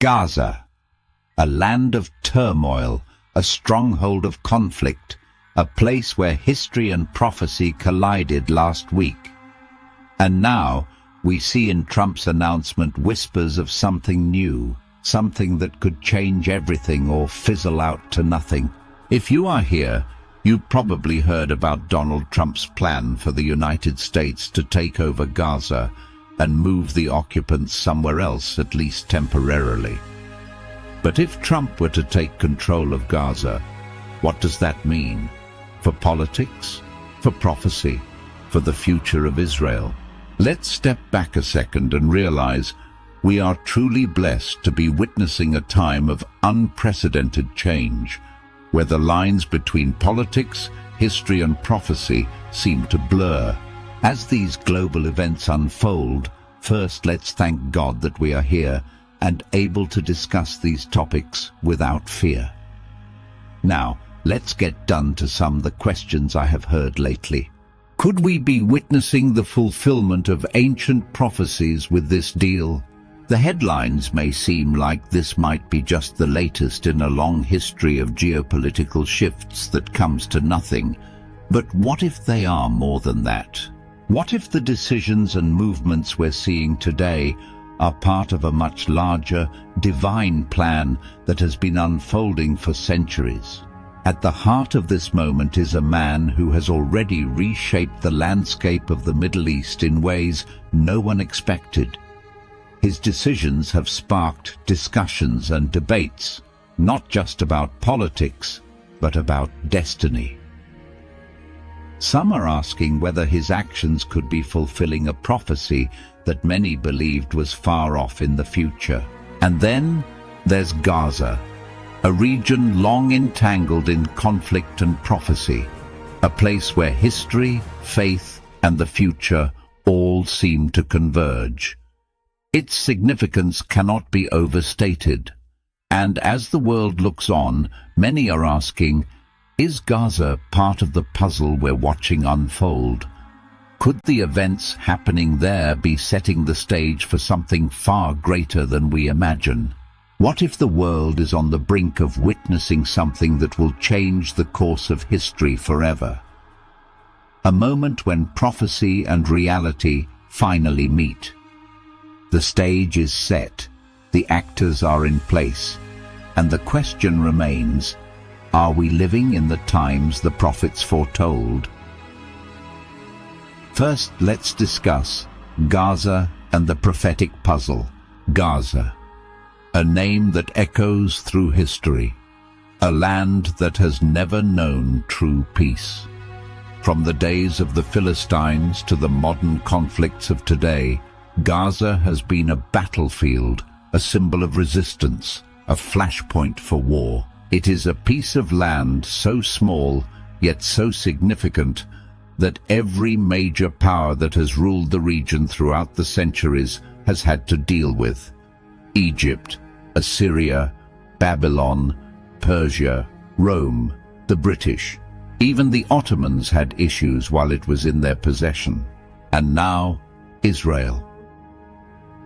Gaza, a land of turmoil, a stronghold of conflict, a place where history and prophecy collided last week. And now we see in Trump's announcement whispers of something new, something that could change everything or fizzle out to nothing. If you are here, you probably heard about Donald Trump's plan for the United States to take over Gaza and move the occupants somewhere else, at least temporarily. But if Trump were to take control of Gaza, what does that mean? For politics? For prophecy? For the future of Israel? Let's step back a second and realize we are truly blessed to be witnessing a time of unprecedented change, where the lines between politics, history and prophecy seem to blur. As these global events unfold, first let's thank God that we are here and able to discuss these topics without fear. Now, let's get down to some of the questions I have heard lately. Could we be witnessing the fulfillment of ancient prophecies with this deal? The headlines may seem like this might be just the latest in a long history of geopolitical shifts that comes to nothing. But what if they are more than that? What if the decisions and movements we're seeing today are part of a much larger, divine plan that has been unfolding for centuries? At the heart of this moment is a man who has already reshaped the landscape of the Middle East in ways no one expected. His decisions have sparked discussions and debates, not just about politics, but about destiny. Some are asking whether his actions could be fulfilling a prophecy that many believed was far off in the future. And then there's Gaza, a region long entangled in conflict and prophecy, a place where history, faith, and the future all seem to converge. Its significance cannot be overstated, and as the world looks on, many are asking, is Gaza part of the puzzle we're watching unfold? Could the events happening there be setting the stage for something far greater than we imagine? What if the world is on the brink of witnessing something that will change the course of history forever? A moment when prophecy and reality finally meet. The stage is set, the actors are in place, and the question remains, are we living in the times the prophets foretold? First, let's discuss Gaza and the prophetic puzzle. Gaza, a name that echoes through history, a land that has never known true peace. From the days of the Philistines to the modern conflicts of today, Gaza has been a battlefield, a symbol of resistance, a flashpoint for war. It is a piece of land so small, yet so significant, that every major power that has ruled the region throughout the centuries has had to deal with. Egypt, Assyria, Babylon, Persia, Rome, the British. Even the Ottomans had issues while it was in their possession. And now, Israel.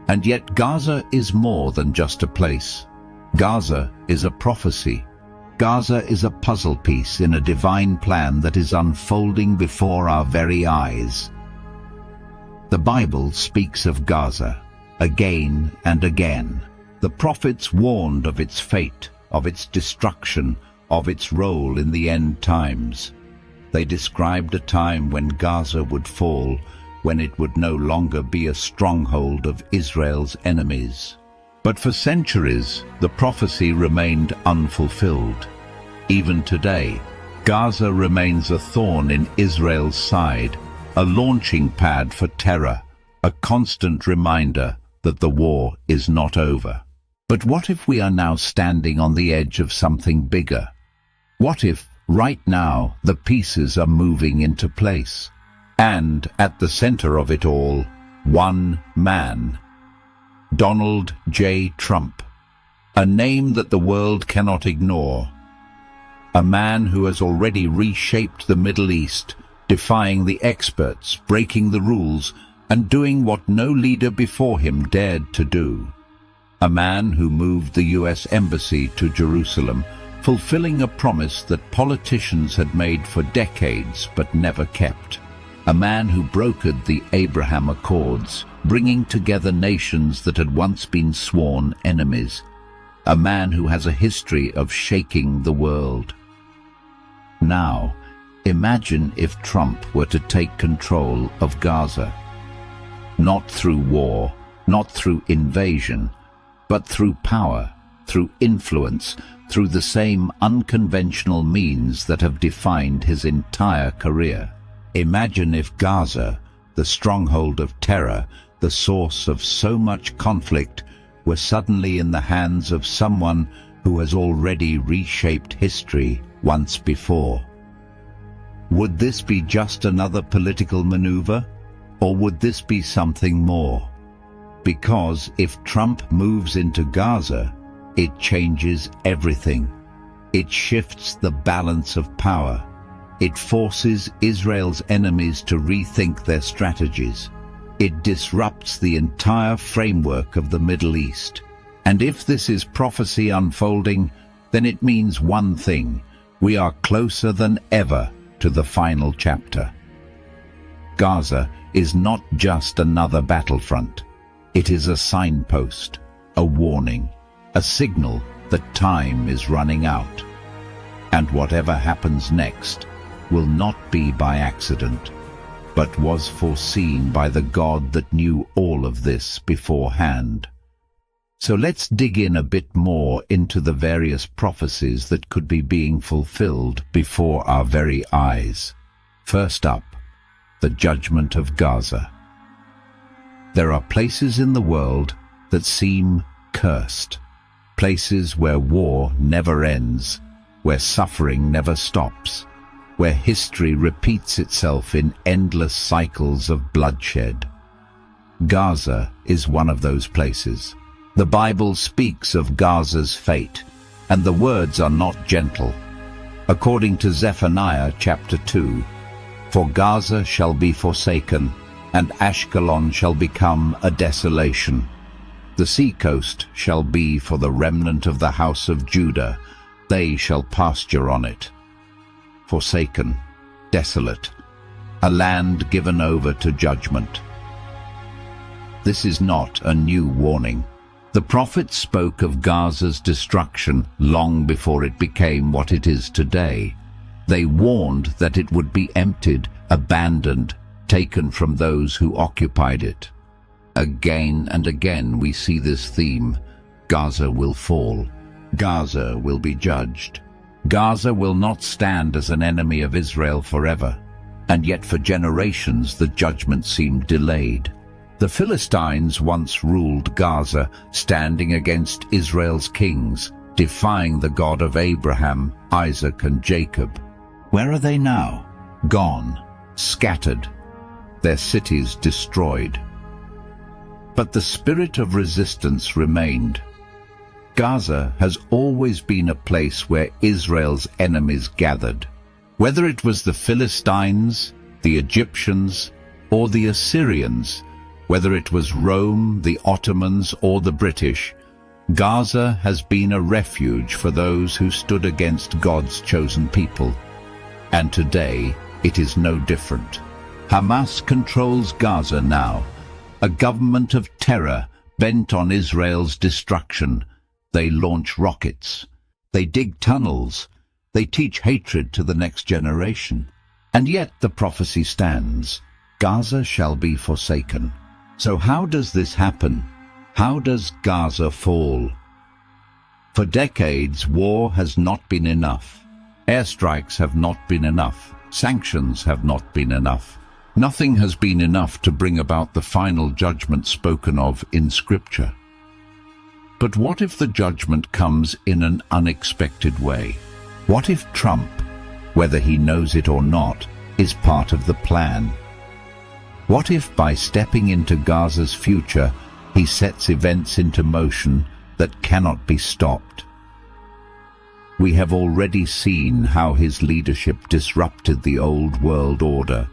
And yet Gaza is more than just a place. Gaza is a prophecy. Gaza is a puzzle piece in a divine plan that is unfolding before our very eyes. The Bible speaks of Gaza again and again. The prophets warned of its fate, of its destruction, of its role in the end times. They described a time when Gaza would fall, when it would no longer be a stronghold of Israel's enemies. But for centuries, the prophecy remained unfulfilled. Even today, Gaza remains a thorn in Israel's side, a launching pad for terror, a constant reminder that the war is not over. But what if we are now standing on the edge of something bigger? What if, right now, the pieces are moving into place? And at the center of it all, one man, Donald J. Trump, a name that the world cannot ignore. A man who has already reshaped the Middle East, defying the experts, breaking the rules, and doing what no leader before him dared to do. a man who moved the US Embassy to Jerusalem, fulfilling a promise that politicians had made for decades but never kept. A man who brokered the Abraham Accords, bringing together nations that had once been sworn enemies. A man who has a history of shaking the world. Now, imagine if Trump were to take control of Gaza. Not through war, not through invasion, but through power, through influence, through the same unconventional means that have defined his entire career. Imagine if Gaza, the stronghold of terror, the source of so much conflict, were suddenly in the hands of someone who has already reshaped history once before. Would this be just another political maneuver, or would this be something more? Because if Trump moves into Gaza, it changes everything. It shifts the balance of power. It forces Israel's enemies to rethink their strategies. It disrupts the entire framework of the Middle East. And if this is prophecy unfolding, then it means one thing: we are closer than ever to the final chapter. Gaza is not just another battlefront. It is a signpost, a warning, a signal that time is running out. And whatever happens next will not be by accident, but was foreseen by the God that knew all of this beforehand. So let's dig in a bit more into the various prophecies that could be being fulfilled before our very eyes. First up, the judgment of Gaza. There are places in the world that seem cursed, places where war never ends, where suffering never stops, where history repeats itself in endless cycles of bloodshed. Gaza is one of those places. The Bible speaks of Gaza's fate, and the words are not gentle. According to Zephaniah chapter 2, "For Gaza shall be forsaken, and Ashkelon shall become a desolation. The seacoast shall be for the remnant of the house of Judah, they shall pasture on it." Forsaken, desolate, a land given over to judgment. This is not a new warning. The prophets spoke of Gaza's destruction long before it became what it is today. They warned that it would be emptied, abandoned, taken from those who occupied it. Again and again we see this theme. Gaza will fall. Gaza will be judged. Gaza will not stand as an enemy of Israel forever. And yet for generations the judgment seemed delayed. The Philistines once ruled Gaza, standing against Israel's kings, defying the God of Abraham, Isaac, and Jacob. Where are they now? Gone, scattered, their cities destroyed. But the spirit of resistance remained. Gaza has always been a place where Israel's enemies gathered. Whether it was the Philistines, the Egyptians, or the Assyrians, whether it was Rome, the Ottomans, or the British, Gaza has been a refuge for those who stood against God's chosen people. And today, it is no different. Hamas controls Gaza now, a government of terror bent on Israel's destruction. They launch rockets. They dig tunnels. They teach hatred to the next generation. And yet the prophecy stands. Gaza shall be forsaken. So how does this happen? How does Gaza fall? For decades, war has not been enough. Airstrikes have not been enough. Sanctions have not been enough. Nothing has been enough to bring about the final judgment spoken of in Scripture. But what if the judgment comes in an unexpected way? What if Trump, whether he knows it or not, is part of the plan? What if by stepping into Gaza's future, he sets events into motion that cannot be stopped? We have already seen how his leadership disrupted the old world order.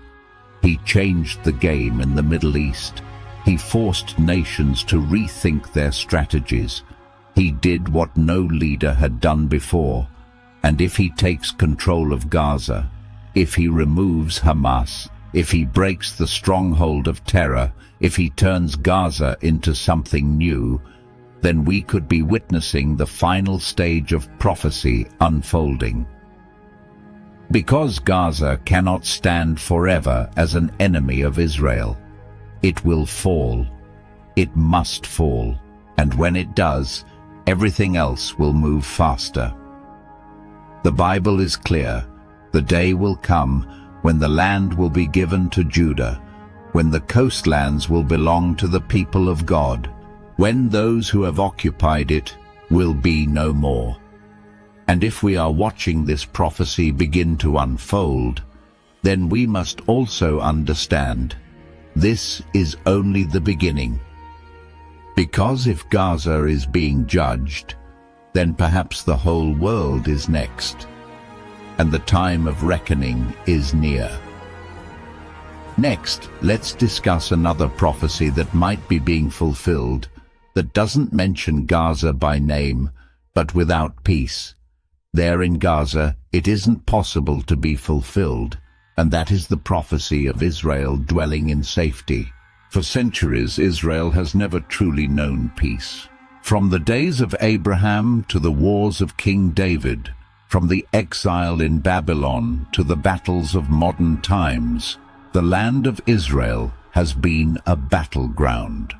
He changed the game in the Middle East. He forced nations to rethink their strategies. He did what no leader had done before. And if he takes control of Gaza, if he removes Hamas, if he breaks the stronghold of terror, if he turns Gaza into something new, then we could be witnessing the final stage of prophecy unfolding. Because Gaza cannot stand forever as an enemy of Israel, it will fall. It must fall. And when it does, everything else will move faster. The Bible is clear. The day will come when the land will be given to Judah, when the coastlands will belong to the people of God, when those who have occupied it will be no more. And if we are watching this prophecy begin to unfold, then we must also understand this is only the beginning. Because if Gaza is being judged, then perhaps the whole world is next, and the time of reckoning is near. Next, let's discuss another prophecy that might be being fulfilled, that doesn't mention Gaza by name, but without peace. There in Gaza, it isn't possible to be fulfilled, and that is the prophecy of Israel dwelling in safety. For centuries, Israel has never truly known peace. From the days of Abraham to the wars of King David, from the exile in Babylon to the battles of modern times, the land of Israel has been a battleground.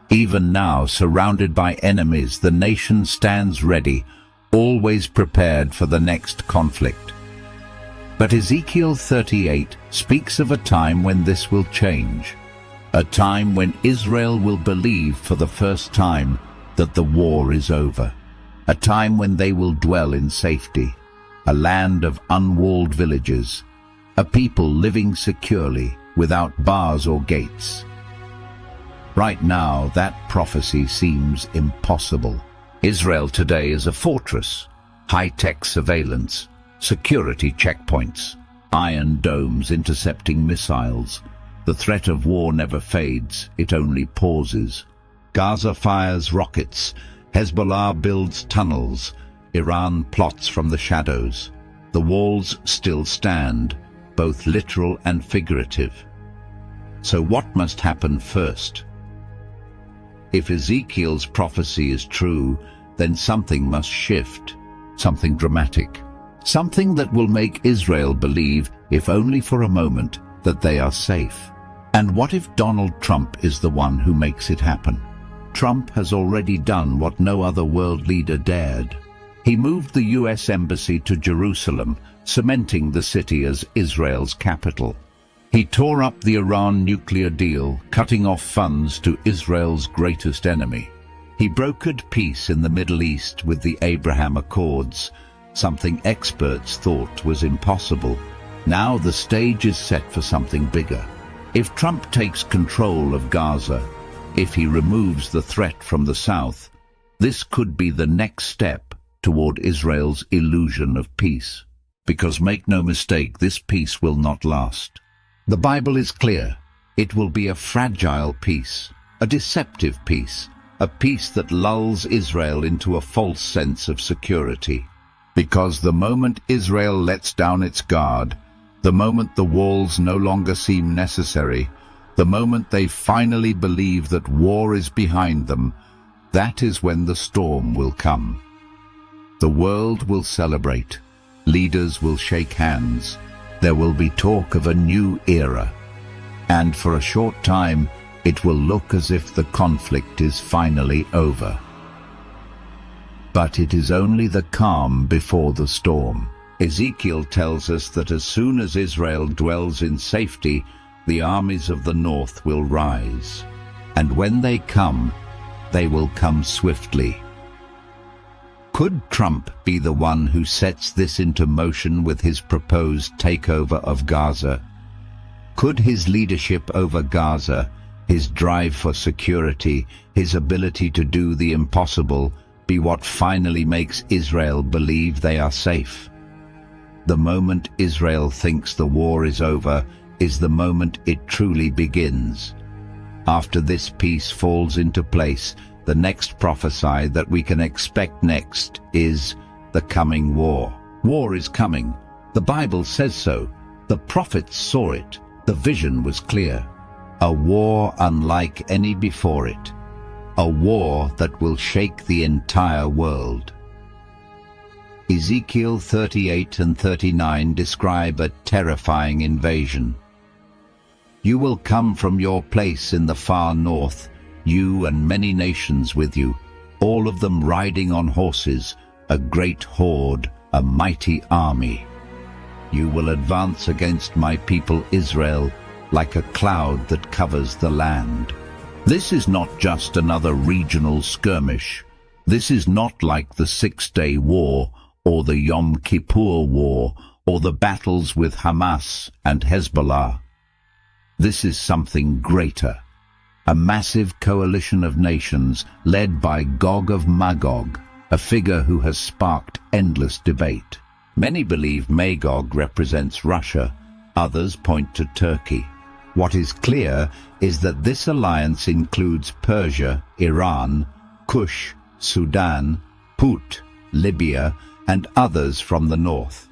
Even now, surrounded by enemies, the nation stands ready, always prepared for the next conflict. But Ezekiel 38 speaks of a time when this will change, a time when Israel will believe for the first time that the war is over, a time when they will dwell in safety, a land of unwalled villages, a people living securely without bars or gates. Right now, that prophecy seems impossible. Israel today is a fortress, high-tech surveillance, security checkpoints, iron domes intercepting missiles. The threat of war never fades, it only pauses. Gaza fires rockets, Hezbollah builds tunnels, Iran plots from the shadows. The walls still stand, both literal and figurative. So what must happen first? If Ezekiel's prophecy is true, then something must shift, something dramatic, something that will make Israel believe, if only for a moment, that they are safe. And what if Donald Trump is the one who makes it happen? Trump has already done what no other world leader dared. He moved the U.S. Embassy to Jerusalem, cementing the city as Israel's capital. He tore up the Iran nuclear deal, cutting off funds to Israel's greatest enemy. He brokered peace in the Middle East with the Abraham Accords, something experts thought was impossible. Now the stage is set for something bigger. If Trump takes control of Gaza, if he removes the threat from the south, this could be the next step toward Israel's illusion of peace. Because make no mistake, this peace will not last. The Bible is clear. It will be a fragile peace, a deceptive peace, a peace that lulls Israel into a false sense of security. Because the moment Israel lets down its guard, the moment the walls no longer seem necessary, the moment they finally believe that war is behind them, that is when the storm will come. The world will celebrate. Leaders will shake hands. There will be talk of a new era. And for a short time, it will look as if the conflict is finally over. But it is only the calm before the storm. Ezekiel tells us that as soon as Israel dwells in safety, the armies of the north will rise. And when they come, they will come swiftly. Could Trump be the one who sets this into motion with his proposed takeover of Gaza? Could his leadership over Gaza, his drive for security, his ability to do the impossible, be what finally makes Israel believe they are safe? The moment Israel thinks the war is over is the moment it truly begins. After this peace falls into place, the next prophecy that we can expect next is the coming war. War is coming. The Bible says so. The prophets saw it. The vision was clear. A war unlike any before it. A war that will shake the entire world. Ezekiel 38 and 39 describe a terrifying invasion. You will come from your place in the far north, you and many nations with you, all of them riding on horses, a great horde, a mighty army. You will advance against my people Israel like a cloud that covers the land. This is not just another regional skirmish. This is not like the Six-Day War or the Yom Kippur War or the battles with Hamas and Hezbollah. This is something greater. A massive coalition of nations led by Gog of Magog, a figure who has sparked endless debate. Many believe Magog represents Russia, others point to Turkey. What is clear is that this alliance includes Persia, Iran, Kush, Sudan, Put, Libya, and others from the north.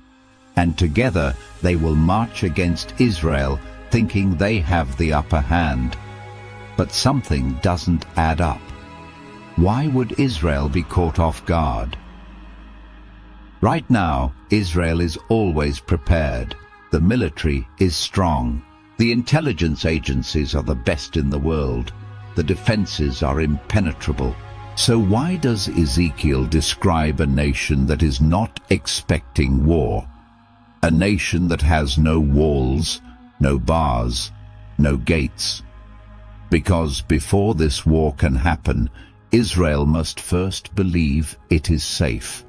And together they will march against Israel, thinking they have the upper hand. But something doesn't add up. Why would Israel be caught off guard? Right now, Israel is always prepared. The military is strong. The intelligence agencies are the best in the world. The defenses are impenetrable. So why does Ezekiel describe a nation that is not expecting war? A nation that has no walls, no bars, no gates. Because before this war can happen, Israel must first believe it is safe.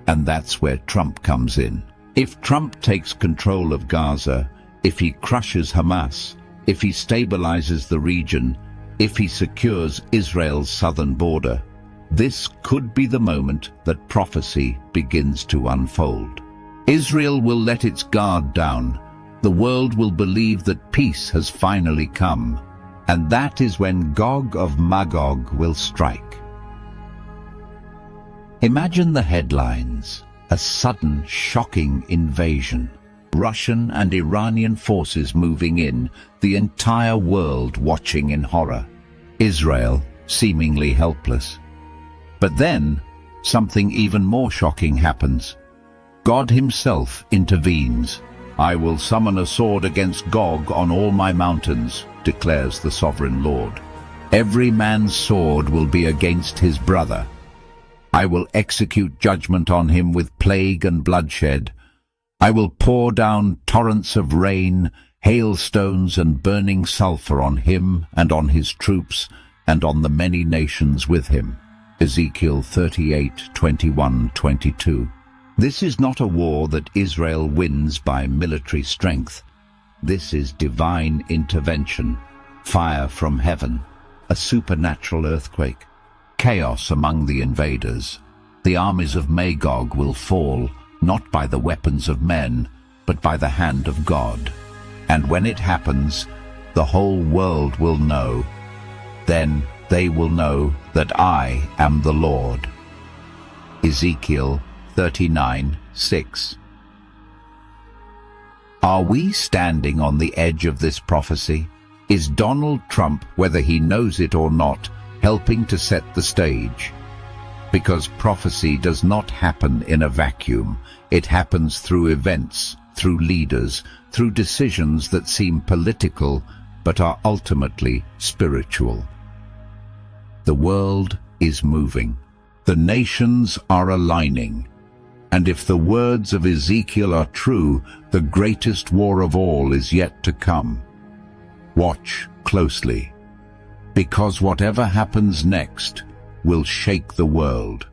And that's where Trump comes in. If Trump takes control of Gaza, if he crushes Hamas, if he stabilizes the region, if he secures Israel's southern border, this could be the moment that prophecy begins to unfold. Israel will let its guard down. The world will believe that peace has finally come. And that is when Gog of Magog will strike. Imagine the headlines. A sudden, shocking invasion. Russian and Iranian forces moving in, the entire world watching in horror. Israel seemingly helpless. But then, something even more shocking happens. God himself intervenes. I will summon a sword against Gog on all my mountains, declares the sovereign Lord. Every man's sword will be against his brother. I will execute judgment on him with plague and bloodshed. I will pour down torrents of rain, hailstones and burning sulfur on him and on his troops and on the many nations with him. Ezekiel 38:21-22. This is not a war that Israel wins by military strength. This is divine intervention, fire from heaven, a supernatural earthquake, chaos among the invaders. The armies of Magog will fall, not by the weapons of men, but by the hand of God. And when it happens, the whole world will know. Then they will know that I am the Lord. Ezekiel 39:6. Are we standing on the edge of this prophecy? Is Donald Trump, whether he knows it or not, helping to set the stage? Because prophecy does not happen in a vacuum. It happens through events, through leaders, through decisions that seem political but are ultimately spiritual. The world is moving. The nations are aligning. And if the words of Ezekiel are true, the greatest war of all is yet to come. Watch closely, because whatever happens next will shake the world.